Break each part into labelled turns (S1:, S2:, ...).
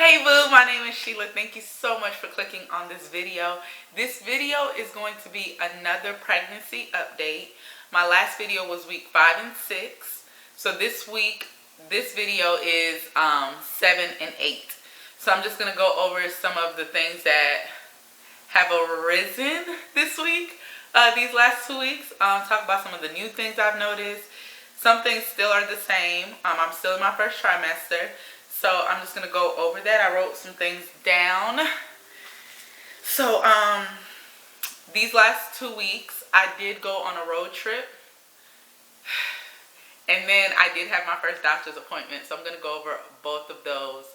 S1: Hey boo, my name is Sheila. Thank you so much for clicking on this video. This video is going to be another pregnancy update. My last video was week 5 and 6. So this week, this video is 7 and 8. So I'm just going to go over some of the things that have arisen this week, these last 2 weeks. Talk about some of the new things I've noticed. Some things still are the same. I'm still in my first trimester. So I'm just going to go over that. I wrote some things down. So these last 2 weeks, I did go on a road trip. And then I did have my first doctor's appointment. So I'm going to go over both of those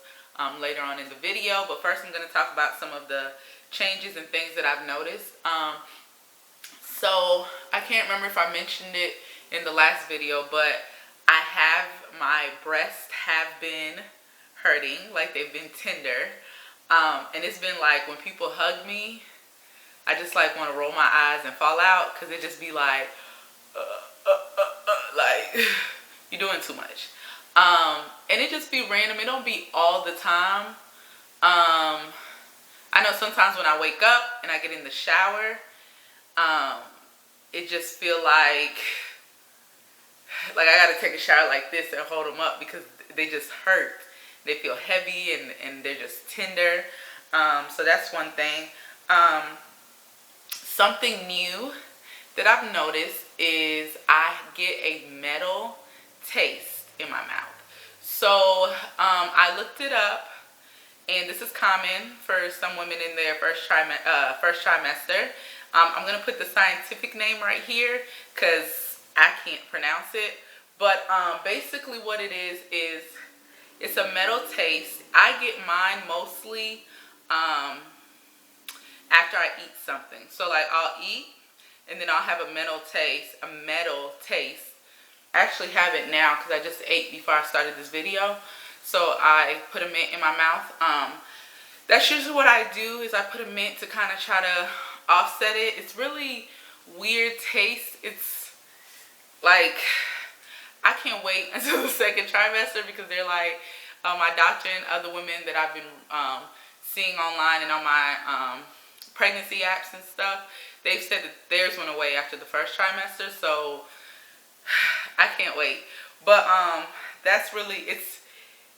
S1: later on in the video. But first I'm going to talk about some of the changes and things that I've noticed. So I can't remember if I mentioned it in the last video, but my breasts have been hurting, like they've been tender, and it's been like when people hug me, I just like want to roll my eyes and fall out, because it just be like like you're doing too much, and it just be random. It don't be all the time. I know sometimes when I wake up and I get in the shower, it just feel like I gotta take a shower like this and hold them up, because they just hurt. They feel heavy and they're just tender. So that's one thing. Something new that I've noticed is I get a metal taste in my mouth. So I looked it up, and this is common for some women in their first trimester. I'm going to put the scientific name right here because I can't pronounce it. But basically what it is it's a metal taste. I get mine mostly after I eat something. So like I'll eat and then I'll have a metal taste. I actually have it now because I just ate before I started this video. So I put a mint in my mouth. That's usually what I do, is I put a mint to kind of try to offset it. It's really weird taste. It's like, I can't wait until the second trimester, because they're like, my doctor and other women that I've been seeing online and on my pregnancy apps and stuff, they've said that theirs went away after the first trimester. So I can't wait. But that's really,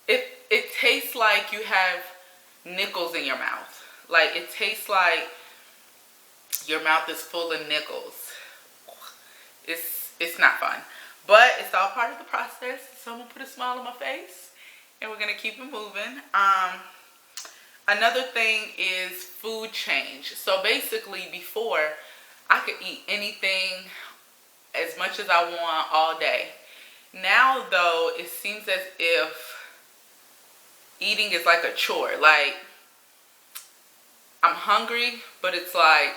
S1: it tastes like you have nickels in your mouth. Like, it tastes like your mouth is full of nickels. It's not fun. But it's all part of the process. So I'm going to put a smile on my face, and we're going to keep it moving. Another thing is food change. So basically, before, I could eat anything as much as I want all day. Now, though, it seems as if eating is like a chore. Like, I'm hungry, but it's like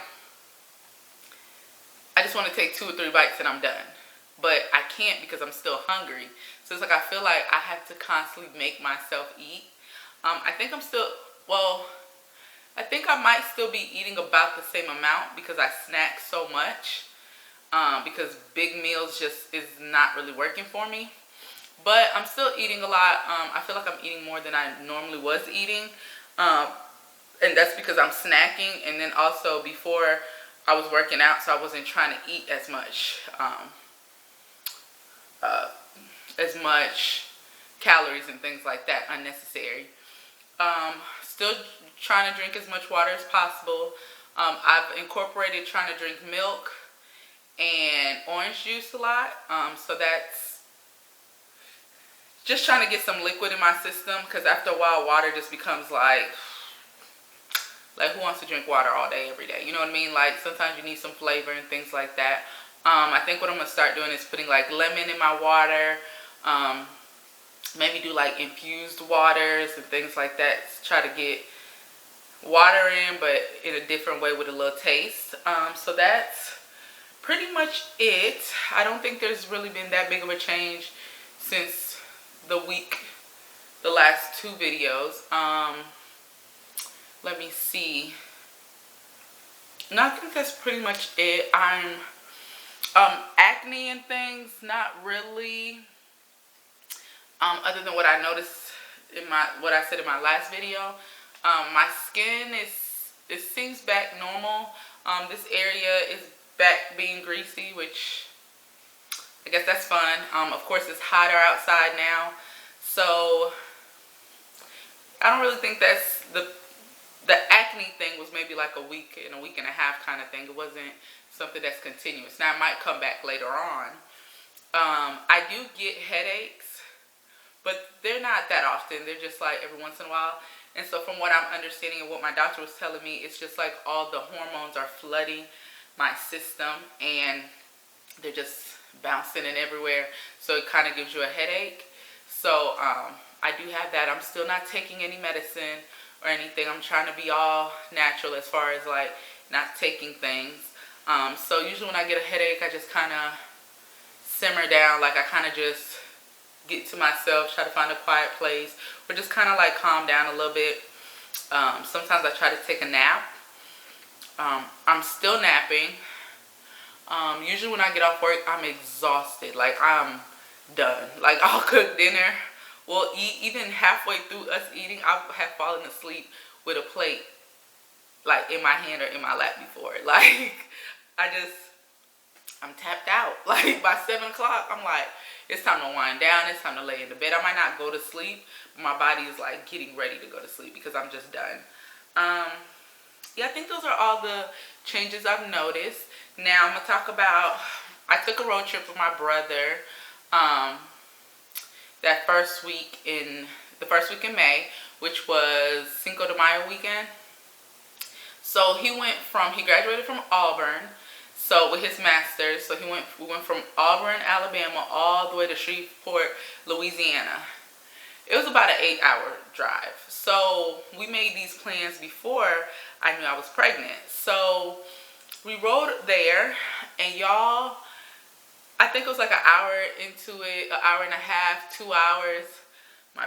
S1: I just want to take 2 or 3 bites and I'm done. But I can't because I'm still hungry. So it's like I feel like I have to constantly make myself eat. I think I think I might still be eating about the same amount because I snack so much. Because big meals just is not really working for me. But I'm still eating a lot. I feel like I'm eating more than I normally was eating. And that's because I'm snacking. And then also before I was working out, so I wasn't trying to eat as much calories and things like that, unnecessary. Still trying to drink as much water as possible. I've incorporated trying to drink milk and orange juice a lot. So that's just trying to get some liquid in my system, because after a while water just becomes like who wants to drink water all day every day? You know what I mean? Like, sometimes you need some flavor and things like that. I think what I'm going to start doing is putting like lemon in my water. Maybe do like infused waters and things like that. Try to get water in, but in a different way with a little taste. So that's pretty much it. I don't think there's really been that big of a change since the last 2 videos. Let me see. No, I think that's pretty much it. I'm acne and things, not really. Other than what I noticed in what I said in my last video. My skin it seems back normal. This area is back being greasy, which I guess that's fun. Of course, it's hotter outside now, so I don't really think that's the acne thing was maybe like a week and a half kind of thing. It wasn't something that's continuous. Now it might come back later on. I do get headaches, but they're not that often. They're just like every once in a while. And so from what I'm understanding and what my doctor was telling me, it's just like all the hormones are flooding my system and they're just bouncing in everywhere. So it kind of gives you a headache. So I do have that. I'm still not taking any medicine or anything. I'm trying to be all natural as far as like not taking things. So usually when I get a headache, I just kind of simmer down. Like I kind of just get to myself, try to find a quiet place, or just kind of like calm down a little bit. Sometimes I try to take a nap. I'm still napping. Usually when I get off work, I'm exhausted. Like I'm done. Like I'll cook dinner. We'll eat. Even halfway through us eating, I have fallen asleep with a plate like in my hand or in my lap before. Like I'm tapped out. Like by 7 o'clock, I'm like, it's time to wind down. It's time to lay in the bed. I might not go to sleep, but my body is like getting ready to go to sleep because I'm just done. Yeah, I think those are all the changes I've noticed. Now I'm gonna talk about, I took a road trip with my brother the first week in May, which was Cinco de Mayo weekend. So he graduated from Auburn, so with his master's. So we went from Auburn, Alabama, all the way to Shreveport, Louisiana. It was about an 8-hour drive. So we made these plans before I knew I was pregnant. So we rode there, and y'all, I think it was like an hour into it, an hour and a half, 2 hours. My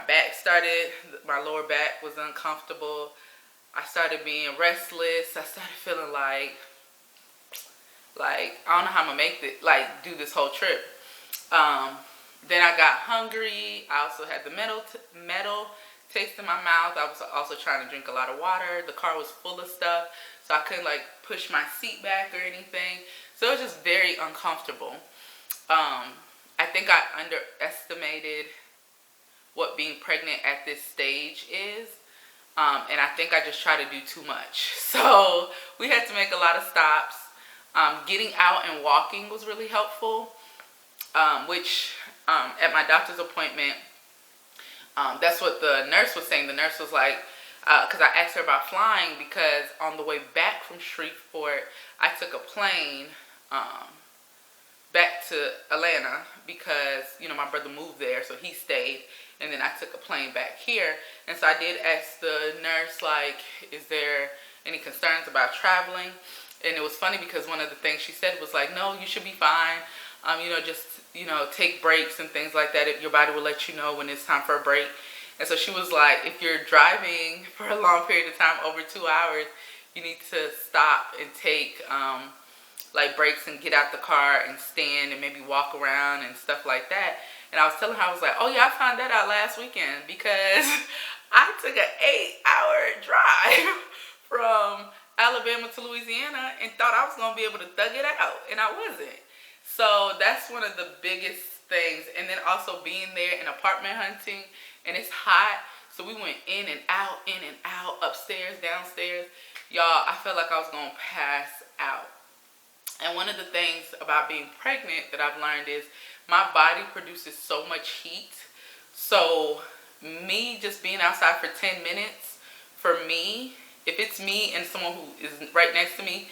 S1: my lower back was uncomfortable. I started being restless. I started feeling like I don't know how I'm gonna make it, like do this whole trip. Then I got hungry. I also had the metal taste in my mouth. I was also trying to drink a lot of water. The car was full of stuff, so I couldn't like push my seat back or anything. So it was just very uncomfortable. I think I underestimated what being pregnant at this stage is. And I think I just try to do too much. So we had to make a lot of stops. Getting out and walking was really helpful, which at my doctor's appointment, that's what the nurse was saying. The nurse was like, because I asked her about flying, because on the way back from Shreveport, I took a plane back to Atlanta because, you know, my brother moved there, so he stayed. And then I took a plane back here. And so I did ask the nurse, like, is there any concerns about traveling? And it was funny because one of the things she said was like, no, you should be fine. You know, just, you know, take breaks and things like that. Your body will let you know when it's time for a break. And so she was like, if you're driving for a long period of time, over 2 hours, you need to stop and take like breaks and get out the car and stand and maybe walk around and stuff like that. And I was telling her, I was like, oh yeah, I found that out last weekend because I took an 8-hour drive from Alabama to Louisiana and thought I was going to be able to thug it out, and I wasn't. So that's one of the biggest things. And then also being there and apartment hunting, and it's hot, so we went in and out, upstairs, downstairs. Y'all, I felt like I was going to pass out. And one of the things about being pregnant that I've learned is my body produces so much heat. So me just being outside for 10 minutes, for me, if it's me and someone who is right next to me,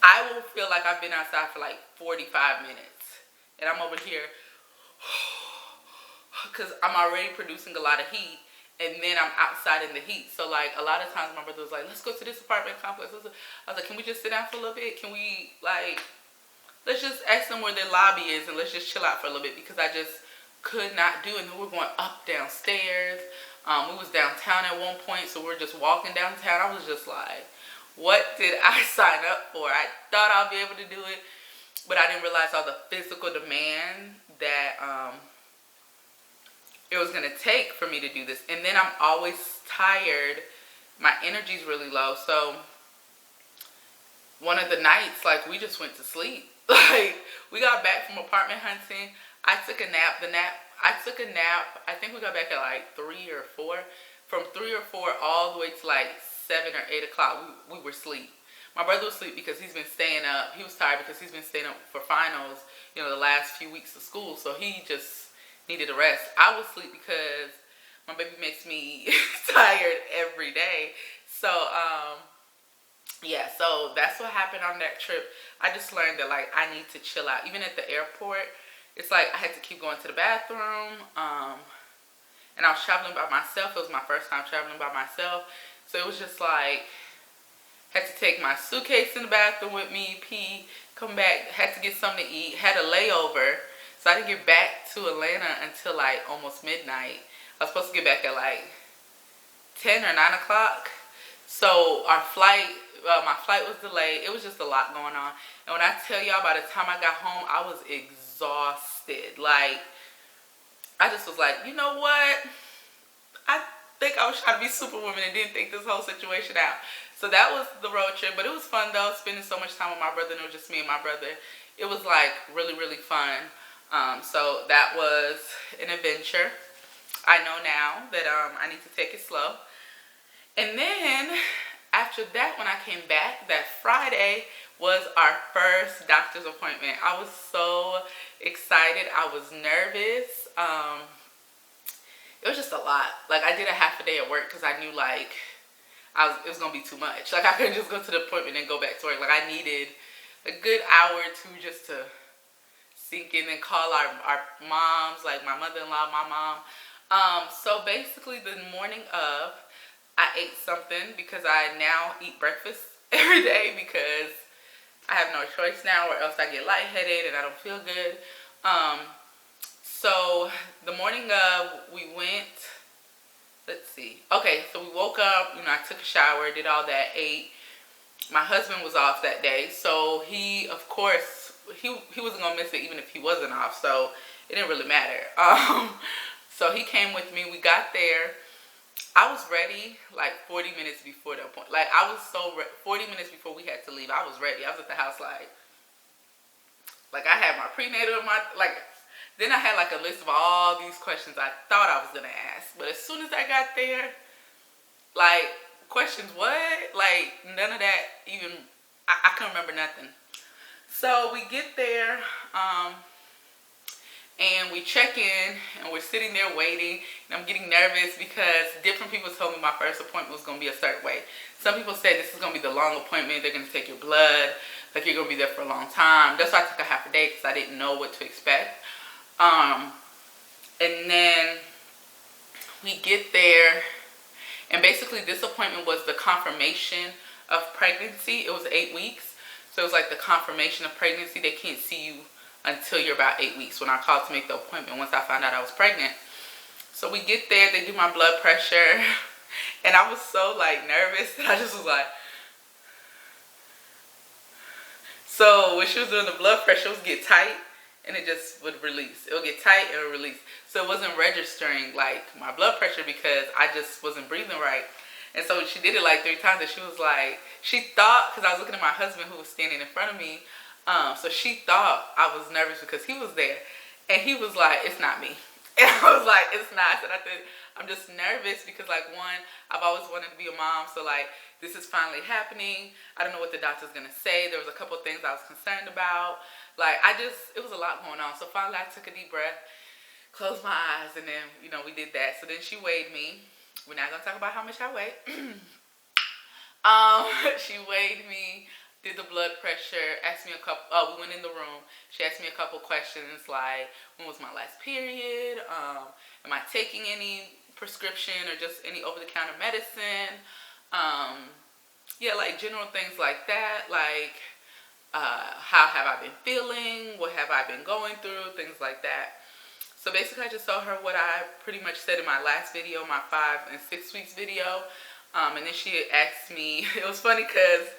S1: I will feel like I've been outside for like 45 minutes. And I'm over here because I'm already producing a lot of heat. And then I'm outside in the heat. So like a lot of times my brother was like, let's go to this apartment complex. I was like, can we just sit down for a little bit? Can we like, let's just ask them where their lobby is and let's just chill out for a little bit, because I just could not do it. And then we're going up, downstairs. We was downtown at one point, so we're just walking downtown. I was just like, what did I sign up for? I thought I'd be able to do it, but I didn't realize all the physical demand that it was going to take for me to do this. And then I'm always tired. My energy's really low. So one of the nights, like, we just went to sleep. Like, we got back from apartment hunting. I took a nap. I took a nap. I think we got back at like 3 or 4. From 3 or 4 all the way to like 7 or 8 o'clock, we were asleep. My brother was asleep because he's been staying up. He was tired because he's been staying up for finals, you know, the last few weeks of school. So he just needed a rest. I was asleep because my baby makes me tired every day. So, yeah, so that's what happened on that trip. I just learned that, like, I need to chill out. Even at the airport, it's like I had to keep going to the bathroom. And I was traveling by myself. It was my first time traveling by myself. So it was just like, had to take my suitcase in the bathroom with me, pee, come back, had to get something to eat, had a layover. So I didn't get back to Atlanta until like almost midnight. I was supposed to get back at like 10 or 9 o'clock. So our flight, my flight was delayed. It was just a lot going on. And when I tell y'all, by the time I got home, I was exhausted. Like, I just was like, you know what? I think I was trying to be superwoman and didn't think this whole situation out. So that was the road trip. But it was fun, though, spending so much time with my brother. And it was just me and my brother. It was, like, really, really fun. So that was an adventure. I know now that I need to take it slow. And then after that, when I came back, that Friday was our first doctor's appointment. I was so excited. I was nervous. It was just a lot. Like, I did a half a day at work because I knew, like, it was going to be too much. Like, I couldn't just go to the appointment and go back to work. Like, I needed a good hour or two just to sink in and call our moms, like my mother-in-law, my mom. So basically the morning of, I ate something because I now eat breakfast every day because I have no choice now or else I get lightheaded and I don't feel good. So the morning of, we went, let's see. Okay, so we woke up, you know, I took a shower, did all that, ate. My husband was off that day, so he, of course, he wasn't going to miss it even if he wasn't off, so it didn't really matter. So he came with me. We got there. I was ready like 40 minutes before that point. Like, I was so 40 minutes before we had to leave, I was ready. I was at the house like I had my prenatal, then I had like a list of all these questions I thought I was going to ask. But as soon as I got there, like, questions what? Like, none of that even, I couldn't remember nothing. So we get there, and we check in, and we're sitting there waiting, and I'm getting nervous because different people told me my first appointment was going to be a certain way. Some people said this is going to be the long appointment, they're going to take your blood, like you're going to be there for a long time. That's why I took a half a day, because I didn't know what to expect. And then we get there, and basically this appointment was the confirmation of pregnancy. It was 8 weeks, so it was like the confirmation of pregnancy. They can't see you until you're about 8 weeks. When I called to make the appointment, once I found out I was pregnant. So we get there, they do my blood pressure, and I was so like nervous that I just was like, so when she was doing the blood pressure, it would get tight and it just would release. It would get tight and it would release. So it wasn't registering like my blood pressure because I just wasn't breathing right. And so she did it like 3 times, and she was like, she thought, because I was looking at my husband who was standing in front of me, so she thought I was nervous because he was there. And he was like, it's not me. And I was like, it's not. I said, I'm just nervous because, like, one, I've always wanted to be a mom. So, like, this is finally happening. I don't know what the doctor's going to say. There was a couple of things I was concerned about. Like, it was a lot going on. So, finally, I took a deep breath, closed my eyes, and then, you know, we did that. So, then she weighed me. We're not going to talk about how much I weigh. She weighed me, did the blood pressure, asked me we went in the room. She asked me a couple questions like, when was my last period? Am I taking any prescription or just any over-the-counter medicine? Yeah, like general things like that. Like, how have I been feeling? What have I been going through? Things like that. So basically, I just told her what I pretty much said in my last video, my 5 and 6 weeks video. And then she asked me, it was funny because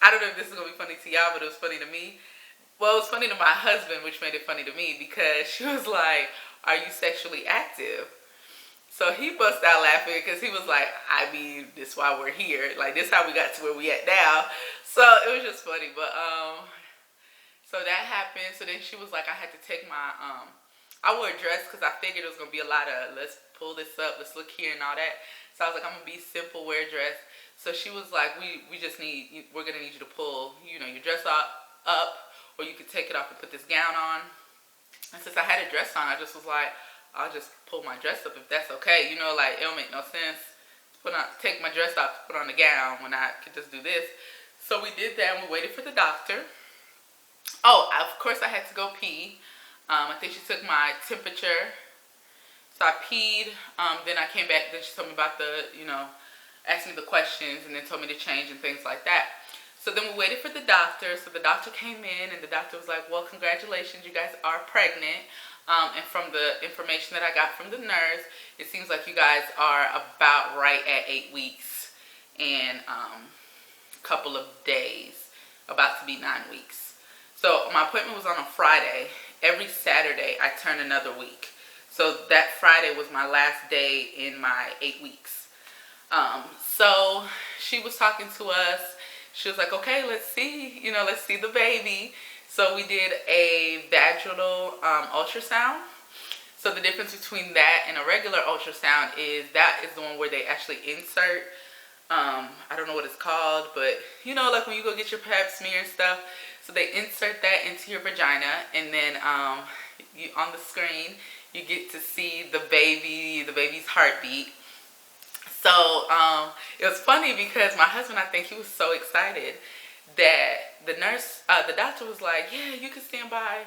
S1: I don't know if this is going to be funny to y'all, but it was funny to me. Well, it was funny to my husband, which made it funny to me, because she was like, are you sexually active? So he bust out laughing because he was like, I mean, this is why we're here. Like, this is how we got to where we at now. So it was just funny. But so that happened. So then she was like, I had to take my I wore a dress because I figured it was gonna be a lot of let's pull this up, let's look here and all that. So I was like, I'm gonna be simple, wear a dress. So she was like, we're gonna need you to pull, your dress up, or you could take it off and put this gown on. And since I had a dress on, I just was like, I'll just pull my dress up if that's okay. Like, it don't make no sense take my dress off to put on the gown when I could just do this. So we did that and we waited for the doctor. Oh, of course I had to go pee. I think she took my temperature. So I peed. Then I came back. Then she told me about asked me the questions and then told me to change and things like that. So then we waited for the doctor. So the doctor came in and the doctor was like, well, congratulations, you guys are pregnant. And from the information that I got from the nurse, it seems like you guys are about right at 8 weeks and a couple of days, about to be 9 weeks. So my appointment was on a Friday. Every Saturday I turn another week. So that Friday was my last day in my 8 weeks. So she was talking to us. She was like, okay, let's see the baby. So we did a vaginal ultrasound. So the difference between that and a regular ultrasound is that is the one where they actually insert, I don't know what it's called, but like when you go get your pap smear and stuff. So they insert that into your vagina, and then you on the screen you get to see the baby's heartbeat. So it was funny because my husband, I think he was so excited that the doctor was like, yeah, you can stand by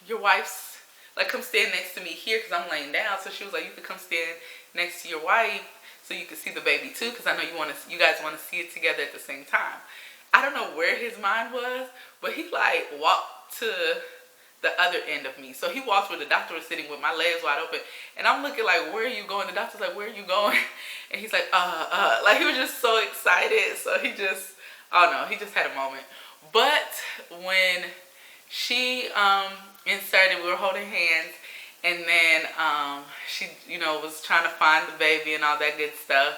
S1: your wife's, like come stand next to me here because I'm laying down. So she was like, you could come stand next to your wife so you can see the baby too, because I know you guys want to see it together at the same time. I don't know where his mind was, but he like walked to the other end of me. So he walked where the doctor was sitting with my legs wide open, and I'm looking like, where are you going? The doctor's like, where are you going? And he's like, like he was just so excited. So he just had a moment. But when she inserted, we were holding hands, and then she was trying to find the baby and all that good stuff,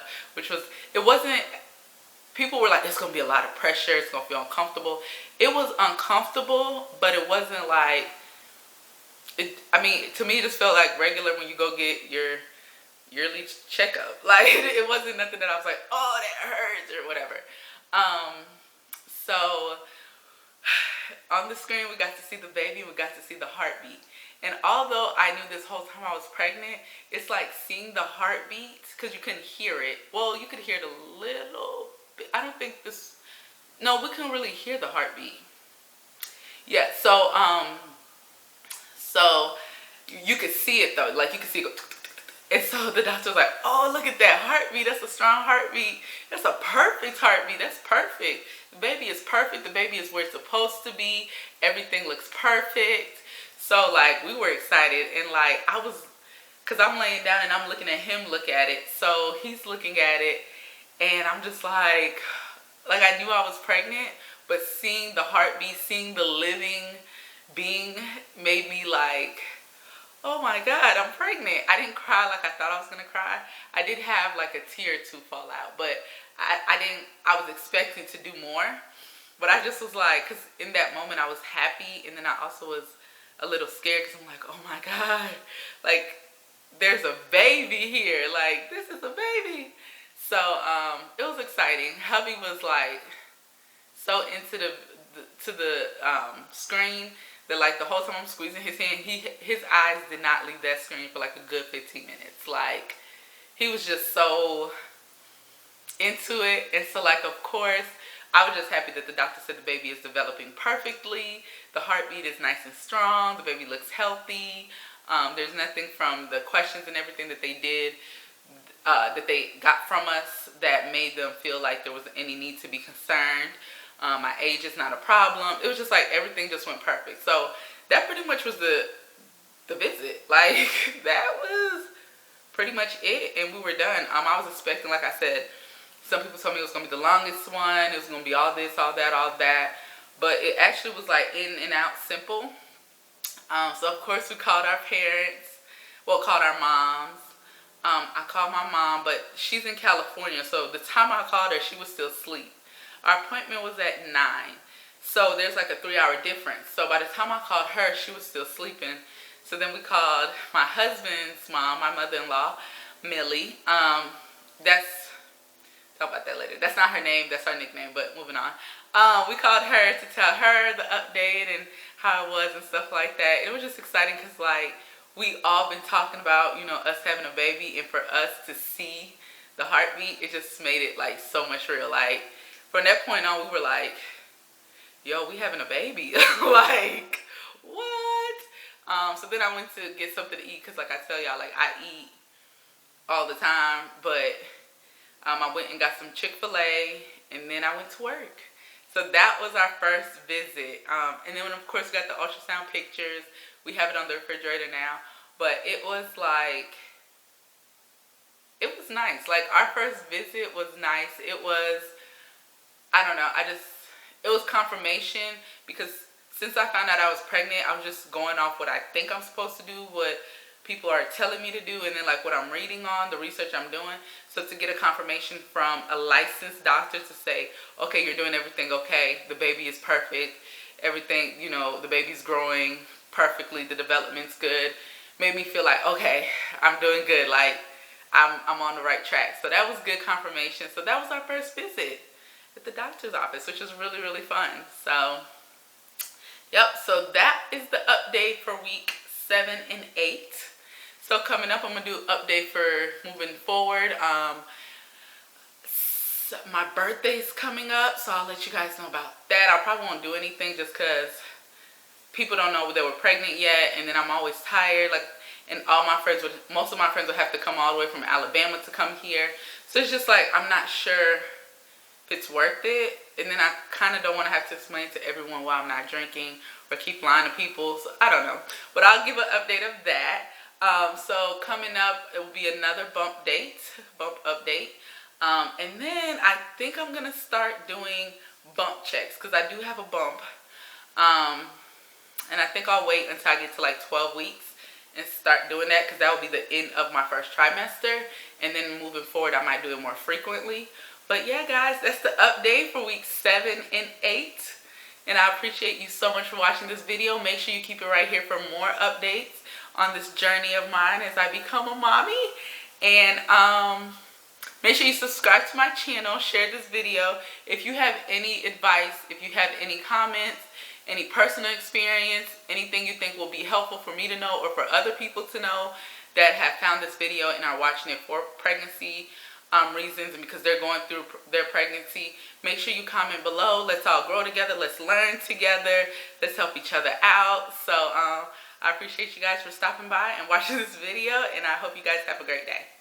S1: people were like, it's going to be a lot of pressure, it's going to feel uncomfortable. It was uncomfortable, but it wasn't like, to me it just felt like regular when you go get your yearly checkup. Like, it wasn't nothing that I was like, oh, that hurts or whatever. So on the screen we got to see the baby, we got to see the heartbeat. And although I knew this whole time I was pregnant, it's like seeing the heartbeat, because you couldn't hear it. Well, you could hear it a little bit. We couldn't really hear the heartbeat. Yeah, so you could see it though, like you could see it go. And so the doctor was like, oh, look at that heartbeat. That's a strong heartbeat. That's a perfect heartbeat. That's perfect. The baby is perfect. The baby is where it's supposed to be. Everything looks perfect. So, like, we were excited. And, like, because I'm laying down and I'm looking at him look at it. So he's looking at it. And I'm just like I knew I was pregnant. But seeing the heartbeat, seeing the living being made me like, oh my God, I'm pregnant. I didn't cry like I thought I was going to cry. I did have like a tear or two fall out, but I was expecting to do more. But I just was like, because in that moment I was happy, and then I also was a little scared because I'm like, oh my God, like there's a baby here. Like, this is a baby. So it was exciting. Hubby was like so into the screen that like the whole time I'm squeezing his hand, his eyes did not leave that screen for like a good 15 minutes. Like, he was just so into it. And so, like, of course, I was just happy that the doctor said the baby is developing perfectly. The heartbeat is nice and strong. The baby looks healthy. There's nothing from the questions and everything that they did, that they got from us, that made them feel like there was any need to be concerned. My age is not a problem. It was just like everything just went perfect. So that pretty much was the visit. Like, that was pretty much it, and we were done. I was expecting, like I said, some people told me it was going to be the longest one. It was going to be all this, all that, all that. But it actually was like in and out simple. So of course we called our parents, well, called our moms. I called my mom, but she's in California, so the time I called her, she was still asleep. Our appointment was at 9, so there's like a 3-hour difference. So by the time I called her, she was still sleeping. So then we called my husband's mom, my mother-in-law, Millie. That's, talk about that later. That's not her name, that's our nickname, but moving on. We called her to tell her the update and how it was and stuff like that. It was just exciting because like we all been talking about, you know, us having a baby, and for us to see the heartbeat, it just made it like so much real. Like from that point on, we were like, yo, we having a baby. Like, what? So then I went to get something to eat because like I tell y'all, like I eat all the time, but I went and got some Chick-fil-A, and then I went to work. So that was our first visit. And then of course we got the ultrasound pictures. We have it on the refrigerator now. But it was like, it was nice. Like our first visit was nice. It was, I don't know, it was confirmation, because since I found out I was pregnant, I was just going off what I think I'm supposed to do, what people are telling me to do, and then like what I'm reading on, the research I'm doing. So to get a confirmation from a licensed doctor to say, okay, you're doing everything okay, the baby is perfect, everything, you know, the baby's growing perfectly, the development's good, made me feel like, okay, I'm doing good, like I'm on the right track. So that was good confirmation. So that was our first visit at the doctor's office, which was really, really fun. So yep, so that is the update for week 7 and 8. So coming up, I'm going to do an update for moving forward. My birthday's coming up, so I'll let you guys know about that. I probably won't do anything just because people don't know they were pregnant yet, and then I'm always tired. Like, and most of my friends would have to come all the way from Alabama to come here. So it's just like, I'm not sure if it's worth it. And then I kind of don't want to have to explain to everyone why I'm not drinking or keep lying to people. So I don't know. But I'll give an update of that. So coming up, it will be another bump update. And then I think I'm going to start doing bump checks because I do have a bump. And I think I'll wait until I get to like 12 weeks and start doing that, because that will be the end of my first trimester. And then moving forward, I might do it more frequently. But yeah, guys, that's the update for week 7 and 8. And I appreciate you so much for watching this video. Make sure you keep it right here for more updates on this journey of mine as I become a mommy. And make sure you subscribe to my channel, share this video. If you have any advice, if you have any comments, any personal experience, anything you think will be helpful for me to know or for other people to know that have found this video and are watching it for pregnancy reasons and because they're going through their pregnancy, make sure you comment below. Let's all grow together. Let's learn together. Let's help each other out. So I appreciate you guys for stopping by and watching this video, and I hope you guys have a great day.